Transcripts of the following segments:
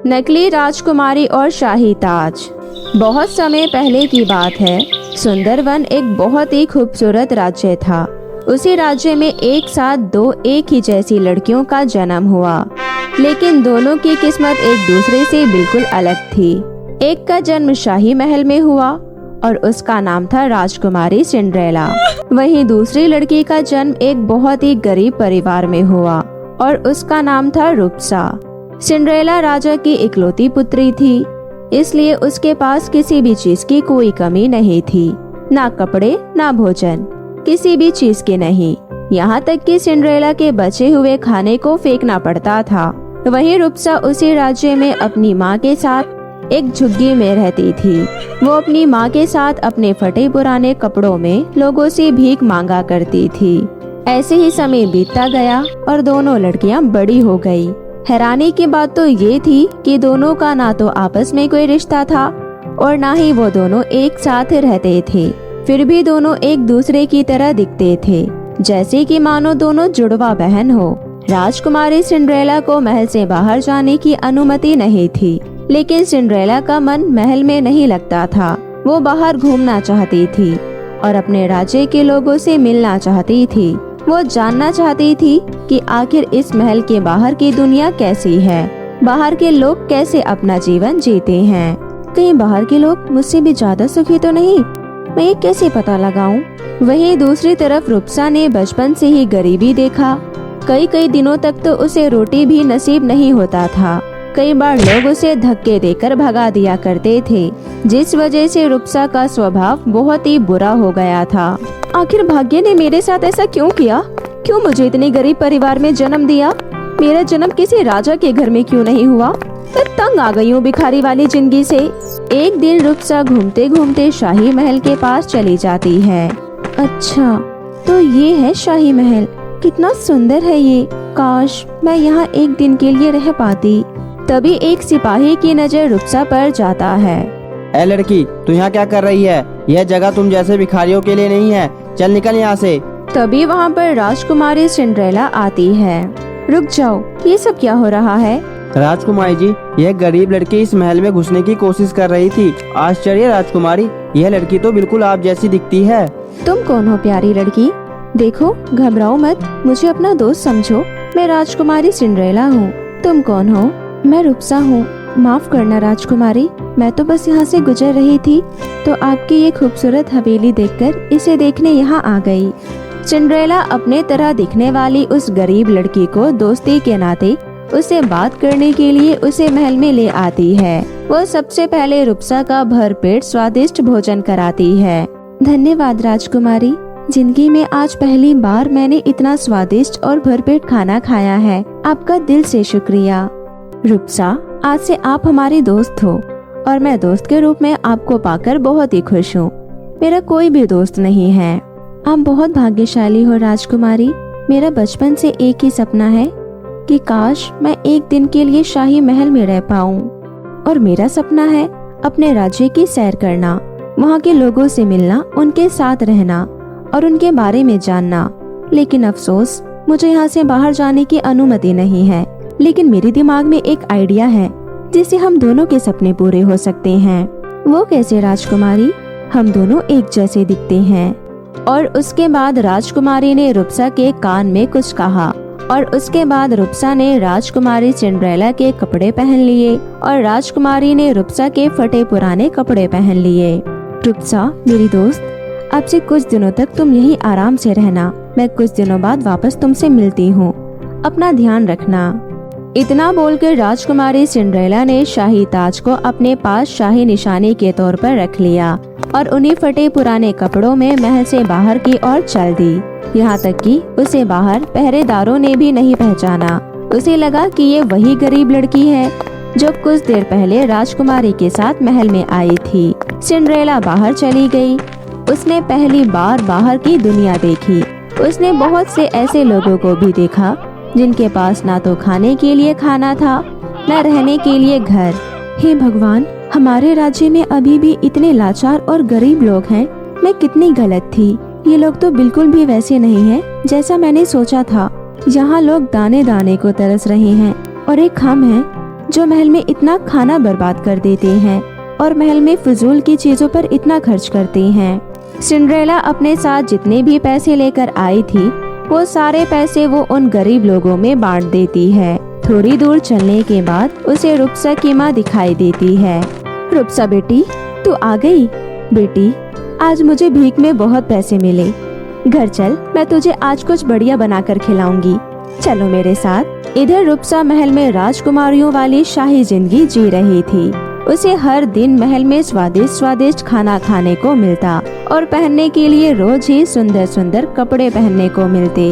नकली राजकुमारी और शाही ताज। बहुत समय पहले की बात है। सुंदरवन एक बहुत ही खूबसूरत राज्य था। उसी राज्य में एक साथ दो एक ही जैसी लड़कियों का जन्म हुआ, लेकिन दोनों की किस्मत एक दूसरे से बिल्कुल अलग थी। एक का जन्म शाही महल में हुआ और उसका नाम था राजकुमारी सिंड्रेला। वहीं दूसरी लड़की का जन्म एक बहुत ही गरीब परिवार में हुआ और उसका नाम था रूपसा। सिंड्रेला राजा की इकलौती पुत्री थी, इसलिए उसके पास किसी भी चीज की कोई कमी नहीं थी, ना कपड़े ना भोजन, किसी भी चीज की नहीं। यहाँ तक कि सिंड्रेला के बचे हुए खाने को फेंकना पड़ता था। वहीं रूपसा उसी राज्य में अपनी माँ के साथ एक झुग्गी में रहती थी। वो अपनी माँ के साथ अपने फटे पुराने कपड़ों में लोगों से भीख मांगा करती थी। ऐसे ही समय बीतता गया और दोनों लड़कियाँ बड़ी हो गई। हैरानी की बात तो ये थी कि दोनों का ना तो आपस में कोई रिश्ता था और ना ही वो दोनों एक साथ रहते थे। फिर भी दोनों एक दूसरे की तरह दिखते थे, जैसे कि मानो दोनों जुड़वा बहन हो। राजकुमारी सिंड्रेला को महल से बाहर जाने की अनुमति नहीं थी, लेकिन सिंड्रेला का मन महल में नहीं लगता था। वो बाहर घूमना चाहती थी और अपने राज्य के लोगों से मिलना चाहती थी। वो जानना चाहती थी कि आखिर इस महल के बाहर की दुनिया कैसी है, बाहर के लोग कैसे अपना जीवन जीते हैं। कहीं बाहर के लोग मुझसे भी ज्यादा सुखी तो नहीं, मैं ये कैसे पता लगाऊं? वहीं दूसरी तरफ रूपसा ने बचपन से ही गरीबी देखा। कई दिनों तक तो उसे रोटी भी नसीब नहीं होता था। कई बार लोग उसे धक्के देकर भगा दिया करते थे, जिस वजह से रूपसा का स्वभाव बहुत ही बुरा हो गया था। आखिर भाग्य ने मेरे साथ ऐसा क्यों किया? क्यों मुझे इतने गरीब परिवार में जन्म दिया? मेरा जन्म किसी राजा के घर में क्यों नहीं हुआ? मैं तंग आ गई हूँ भिखारी वाली जिंदगी से। एक दिन रूपसा घूमते घूमते शाही महल के पास चली जाती है। अच्छा, तो ये है शाही महल। कितना सुंदर है ये। काश मैं यहाँ एक दिन के लिए रह पाती। तभी एक सिपाही की नजर रूपसा पर जाता है। ए लड़की, तू यहाँ क्या कर रही है? यह जगह तुम जैसे भिखारियों के लिए नहीं है। चल निकल यहाँ से। तभी वहाँ पर राजकुमारी सिंड्रेला आती है। रुक जाओ, ये सब क्या हो रहा है? राजकुमारी जी, यह गरीब लड़की इस महल में घुसने की कोशिश कर रही थी। आश्चर्य राजकुमारी, यह लड़की तो बिल्कुल आप जैसी दिखती है। तुम कौन हो प्यारी लड़की? देखो, घबराओ मत, मुझे अपना दोस्त समझो। मैं राजकुमारी सिंड्रेला हूँ। तुम कौन हो? मैं रूपसा हूँ। माफ करना राजकुमारी, मैं तो बस यहाँ से गुजर रही थी तो आपकी ये खूबसूरत हवेली देखकर इसे देखने यहाँ आ गई। सिंड्रेला अपने तरह दिखने वाली उस गरीब लड़की को दोस्ती के नाते उसे बात करने के लिए उसे महल में ले आती है। वो सबसे पहले रूपसा का भरपेट स्वादिष्ट भोजन कराती है। धन्यवाद राजकुमारी, जिंदगी में आज पहली बार मैंने इतना स्वादिष्ट और भरपेट खाना खाया है। आपका दिल से शुक्रिया। रूपसा, आज से आप हमारी दोस्त हो और मैं दोस्त के रूप में आपको पाकर बहुत ही खुश हूँ। मेरा कोई भी दोस्त नहीं है। आप बहुत भाग्यशाली हो राजकुमारी। मेरा बचपन से एक ही सपना है कि काश मैं एक दिन के लिए शाही महल में रह पाऊँ। और मेरा सपना है अपने राज्य की सैर करना, वहाँ के लोगों से मिलना, उनके साथ रहना और उनके बारे में जानना। लेकिन अफसोस, मुझे यहाँ से बाहर जाने की अनुमति नहीं है। लेकिन मेरे दिमाग में एक आइडिया है जिससे हम दोनों के सपने पूरे हो सकते हैं। वो कैसे राजकुमारी? हम दोनों एक जैसे दिखते हैं। और उसके बाद राजकुमारी ने रूपसा के कान में कुछ कहा और उसके बाद रूपसा ने राजकुमारी सिंड्रेला के कपड़े पहन लिए और राजकुमारी ने रूपसा के फटे पुराने कपड़े पहन लिए। रूपसा मेरी दोस्त, अब से कुछ दिनों तक तुम यहीं आराम से रहना। मैं कुछ दिनों बाद वापस तुमसे मिलती हूँ। अपना ध्यान रखना। इतना बोलकर राजकुमारी सिंड्रेला ने शाही ताज को अपने पास शाही निशानी के तौर पर रख लिया और उन्हीं फटे पुराने कपड़ों में महल से बाहर की ओर चल दी। यहाँ तक कि उसे बाहर पहरेदारों ने भी नहीं पहचाना। उसे लगा कि ये वही गरीब लड़की है जो कुछ देर पहले राजकुमारी के साथ महल में आई थी। सिंड्रेला बाहर चली गई। उसने पहली बार बाहर की दुनिया देखी। उसने बहुत से ऐसे लोगों को भी देखा जिनके पास ना तो खाने के लिए खाना था, न रहने के लिए घर। हे भगवान, हमारे राज्य में अभी भी इतने लाचार और गरीब लोग हैं। मैं कितनी गलत थी। ये लोग तो बिल्कुल भी वैसे नहीं हैं जैसा मैंने सोचा था। यहाँ लोग दाने दाने को तरस रहे हैं और एक हम हैं जो महल में इतना खाना बर्बाद कर देते हैं और महल में फिजूल की चीजों पर इतना खर्च करते हैं। सिंड्रेला अपने साथ जितने भी पैसे लेकर आई थी वो सारे पैसे वो उन गरीब लोगों में बांट देती है। थोड़ी दूर चलने के बाद उसे रुपसा की माँ दिखाई देती है। रुपसा बेटी, तू आ गई। बेटी, आज मुझे भीख में बहुत पैसे मिले। घर चल, मैं तुझे आज कुछ बढ़िया बनाकर खिलाऊंगी। चलो मेरे साथ। इधर रुपसा महल में राजकुमारियों वाली शाही जिंदगी जी रही थी। उसे हर दिन महल में स्वादिष्ट स्वादिष्ट खाना खाने को मिलता और पहनने के लिए रोज ही सुंदर सुंदर कपड़े पहनने को मिलते।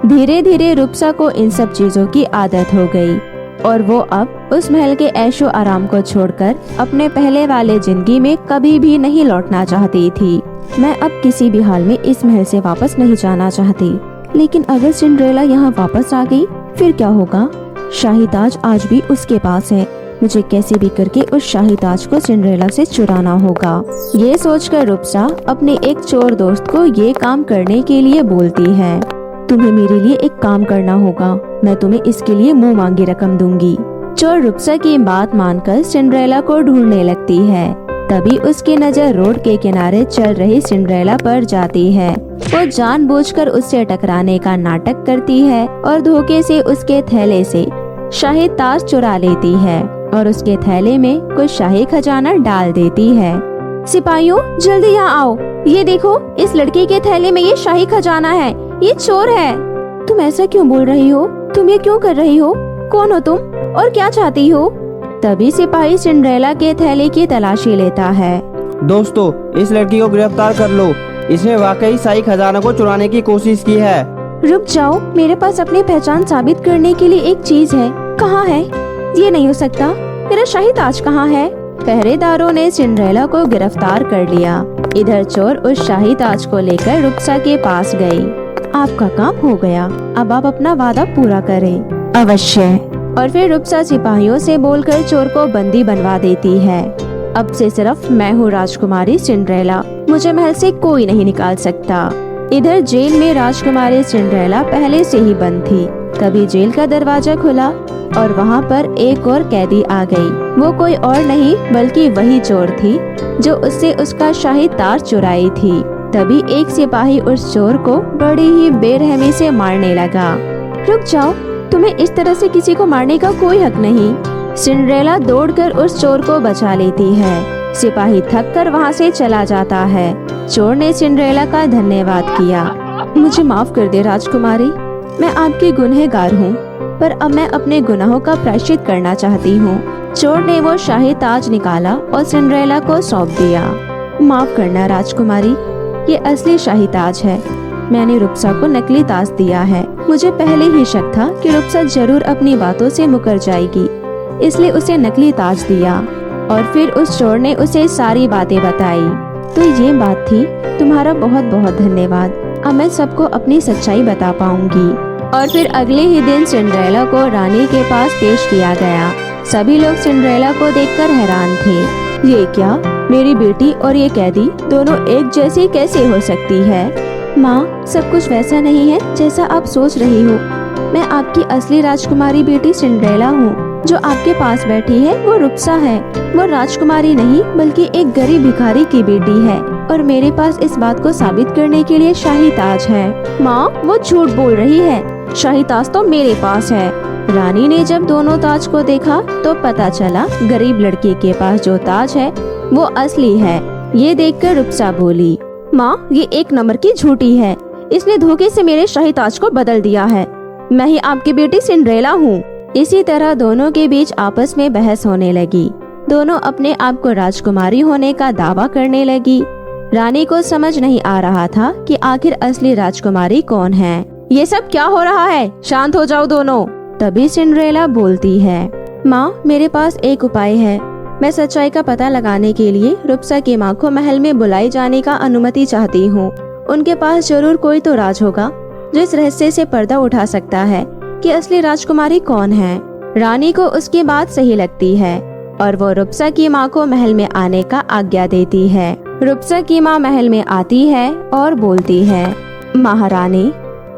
धीरे धीरे रुपसा को इन सब चीजों की आदत हो गई और वो अब उस महल के ऐशो आराम को छोड़कर अपने पहले वाले जिंदगी में कभी भी नहीं लौटना चाहती थी। मैं अब किसी भी हाल में इस महल से वापस नहीं जाना चाहती। लेकिन अगर सिंड्रेला यहाँ वापस आ गई फिर क्या होगा? शाही ताज आज भी उसके पास है। मुझे कैसे भी करके उस शाही ताज को सिंड्रेला से चुराना होगा। ये सोचकर रुपसा अपने एक चोर दोस्त को ये काम करने के लिए बोलती है। तुम्हें मेरे लिए एक काम करना होगा, मैं तुम्हें इसके लिए मुंह मांगी रकम दूंगी। चोर रुपसा की बात मानकर सिंड्रेला को ढूंढने लगती है। तभी उसकी नजर रोड के किनारे चल रही सिंड्रेला पर जाती है। वो जानबूझकर उससे टकराने का नाटक करती है और धोखे से उसके थैले से शाही ताज चुरा लेती है और उसके थैले में कुछ शाही खजाना डाल देती है। सिपाहियों, जल्दी यहाँ आओ। ये देखो, इस लड़के के थैले में ये शाही खजाना है। ये चोर है। तुम ऐसा क्यों बोल रही हो? तुम ये क्यों कर रही हो? कौन हो तुम और क्या चाहती हो? तभी सिपाही सिंड्रेला के थैले की तलाशी लेता है। दोस्तों, इस लड़की को गिरफ्तार कर लो। इसने वाकई शाही खजाना को चुराने की कोशिश की है। रुक जाओ, मेरे पास अपनी पहचान साबित करने के लिए एक चीज है। कहाँ है? ये नहीं हो सकता। मेरा शाही ताज कहाँ है? पहरेदारों ने सिंड्रेला को गिरफ्तार कर लिया। इधर चोर उस शाही ताज को लेकर रुपसा के पास गई। आपका काम हो गया, अब आप अपना वादा पूरा करें। अवश्य। और फिर रुपसा सिपाहियों से बोलकर चोर को बंदी बनवा देती है। अब से सिर्फ मैं हूँ राजकुमारी सिंड्रेला, मुझे महल से कोई नहीं निकाल सकता। इधर जेल में राजकुमारी सिंड्रेला पहले से ही बंद थी। तभी जेल का दरवाजा खुला और वहाँ पर एक और कैदी आ गई। वो कोई और नहीं बल्कि वही चोर थी जो उससे उसका शाही ताज चुराई थी। तभी एक सिपाही उस चोर को बड़ी ही बेरहमी से मारने लगा। रुक जाओ, तुम्हें इस तरह से किसी को मारने का कोई हक नहीं। सिंड्रेला दौड़कर उस चोर को बचा लेती है। सिपाही थक कर वहाँ से चला जाता है। चोर ने सिंड्रेला का धन्यवाद किया। मुझे माफ कर दे राजकुमारी, मैं आपकी गुनहगार हूँ, पर अब मैं अपने गुनाहों का प्रायश्चित करना चाहती हूँ। चोर ने वो शाही ताज निकाला और सिंड्रेला को सौंप दिया। माफ करना राजकुमारी, ये असली शाही ताज है। मैंने रुपसा को नकली ताज दिया है। मुझे पहले ही शक था कि रुपसा जरूर अपनी बातों से मुकर जाएगी, इसलिए उसे नकली ताज दिया। और फिर उस चोर ने उसे सारी बातें बताई। तो ये बात थी। तुम्हारा बहुत बहुत धन्यवाद। अब मैं सबको अपनी सच्चाई बता पाऊंगी। और फिर अगले ही दिन सिंड्रेला को रानी के पास पेश किया गया। सभी लोग सिंड्रेला को देखकर हैरान थे। ये क्या, मेरी बेटी और ये कैदी दोनों एक जैसी कैसे हो सकती है? माँ, सब कुछ वैसा नहीं है जैसा आप सोच रही हो। मैं आपकी असली राजकुमारी बेटी सिंड्रेला हूँ। जो आपके पास बैठी है वो रुपसा है। वो राजकुमारी नहीं बल्कि एक गरीब भिखारी की बेटी है और मेरे पास इस बात को साबित करने के लिए शाही ताज है। माँ, वो झूठ बोल रही है। शाही ताज तो मेरे पास है। रानी ने जब दोनों ताज को देखा तो पता चला गरीब लड़की के पास जो ताज है वो असली है। ये देखकर रुपसा बोली, माँ, ये एक नंबर की झूठी है। इसने धोखे से मेरे शाही ताज को बदल दिया है। मैं ही आपकी बेटी सिंड्रेला हूँ। इसी तरह दोनों के बीच आपस में बहस होने लगी। दोनों अपने आप को राजकुमारी होने का दावा करने लगी। रानी को समझ नहीं आ रहा था कि आखिर असली राजकुमारी कौन है। ये सब क्या हो रहा है? शांत हो जाओ दोनों। तभी सिंड्रेला बोलती है, माँ, मेरे पास एक उपाय है। मैं सच्चाई का पता लगाने के लिए रुपसा की माँ को महल में बुलाई जाने का अनुमति चाहती हूँ। उनके पास जरूर कोई तो राज होगा जो इस रहस्य से पर्दा उठा सकता है कि असली राजकुमारी कौन है। रानी को उसकी बात सही लगती है और वो रुपसा की माँ को महल में आने का आज्ञा देती है। रुपसा की माँ महल में आती है और बोलती है, महारानी,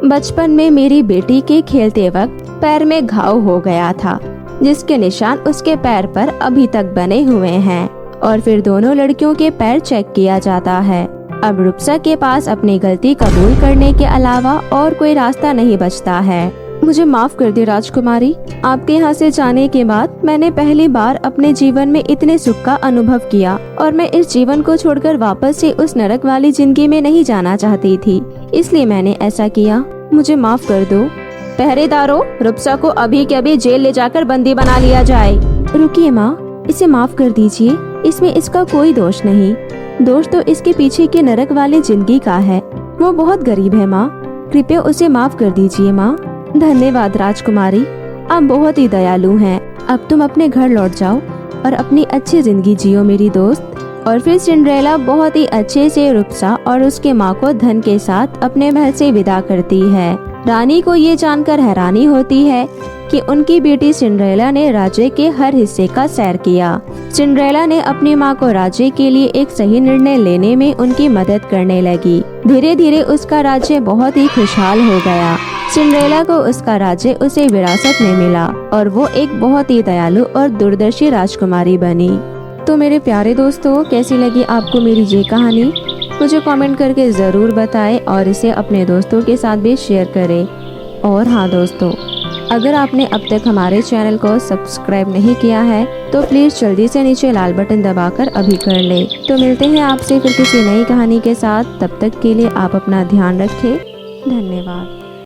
बचपन में मेरी बेटी के खेलते वक्त पैर में घाव हो गया था। जिसके निशान उसके पैर पर अभी तक बने हुए हैं। और फिर दोनों लड़कियों के पैर चेक किया जाता है। अब रुपसा के पास अपनी गलती कबूल करने के अलावा और कोई रास्ता नहीं बचता है। मुझे माफ कर दे राजकुमारी, आपके यहाँ से जाने के बाद मैंने पहली बार अपने जीवन में इतने सुख का अनुभव किया और मैं इस जीवन को छोड़कर वापस से उस नरक वाली जिंदगी में नहीं जाना चाहती थी, इसलिए मैंने ऐसा किया। मुझे माफ कर दो। पहरेदारों, रुपसा को अभी के अभी जेल ले जाकर बंदी बना लिया जाए। रुकिए माँ, इसे माफ कर दीजिए, इसमें इसका कोई दोष नहीं। दोष तो इसके पीछे की नरक वाली जिंदगी का है। वो बहुत गरीब है माँ, कृपया उसे माफ कर दीजिए माँ। धन्यवाद राजकुमारी, आप बहुत ही दयालु हैं। अब तुम अपने घर लौट जाओ और अपनी अच्छी जिंदगी जियो मेरी दोस्त। और फिर सिंड्रेला बहुत ही अच्छे से रुपसा और उसके माँ को धन के साथ अपने महल से विदा करती है। रानी को ये जानकर हैरानी होती है कि उनकी बेटी सिंड्रेला ने राज्य के हर हिस्से का सैर किया। सिंड्रेला ने अपनी माँ को राज्य के लिए एक सही निर्णय लेने में उनकी मदद करने लगी। धीरे धीरे उसका राज्य बहुत ही खुशहाल हो गया। सिंड्रेला को उसका राज्य उसे विरासत में मिला और वो एक बहुत ही दयालु और दूरदर्शी राजकुमारी बनी। तो मेरे प्यारे दोस्तों, कैसी लगी आपको मेरी ये कहानी? मुझे कमेंट करके ज़रूर बताएं और इसे अपने दोस्तों के साथ भी शेयर करें। और हाँ दोस्तों, अगर आपने अब तक हमारे चैनल को सब्सक्राइब नहीं किया है तो प्लीज़ जल्दी से नीचे लाल बटन दबाकर अभी कर लें। तो मिलते हैं आपसे फिर किसी नई कहानी के साथ। तब तक के लिए आप अपना ध्यान रखें। धन्यवाद।